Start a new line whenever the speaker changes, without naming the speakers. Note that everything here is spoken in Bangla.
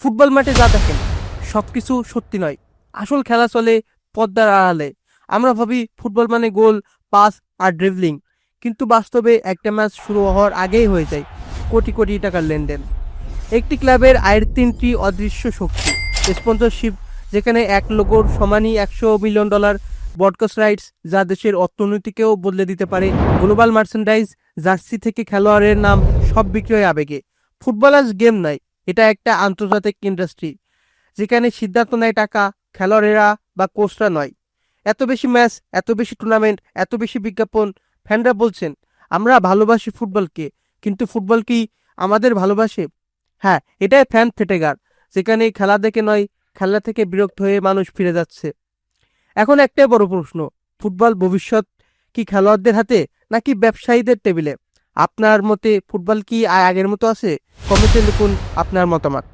ফুটবল মাঠে যা দেখেন সবকিছু সত্যি নয়। আসল খেলা চলে পর্দার আড়ালে। আমরা ভাবি ফুটবল মানে গোল, পাস আর ড্রিবলিং, কিন্তু বাস্তবে একটা ম্যাচ শুরু হওয়ার আগেই হয়ে যায় কোটি কোটি টাকার লেনদেন। একটি ক্লাবের আয়ের তিনটি অদৃশ্য শক্তি: স্পন্সরশিপ, যেখানে এক লোগোর সমানই $100 মিলিয়ন; ব্রডকাস্ট রাইটস, যা দেশের অর্থনীতিকেও বদলে দিতে পারে; গ্লোবাল মার্চেন্ডাইজ, জার্সি থেকে খেলোয়াড়ের নাম, সব বিক্রি হয় আবেগে। ফুটবল আজ গেম নয়, এটা একটা আন্তর্জাতিক ইন্ডাস্ট্রি, যেখানে সিদ্ধান্ত নেয় টাকা, খেলোয়াড়েরা বা কোচরা নয়। এত বেশি ম্যাচ, এত বেশি টুর্নামেন্ট, এত বেশি বিজ্ঞাপন। ফ্যানরা বলছেন, আমরা ভালোবাসি ফুটবলকে, কিন্তু ফুটবল কি আমাদের ভালোবাসে? হ্যাঁ, এটাই ফ্যান থেটেগার, যেখানে খেলা দেখে নয়, খেলা থেকে বিরক্ত হয়ে মানুষ ফিরে যাচ্ছে। এখন একটাই বড় প্রশ্ন: ফুটবল ভবিষ্যৎ কি খেলোয়াড়দের হাতে, নাকি ব্যবসায়ীদের টেবিলে? আপনার মতে ফুটবল কি আগের মতো আছে? কমেন্টে লিখুন আপনার মতামত।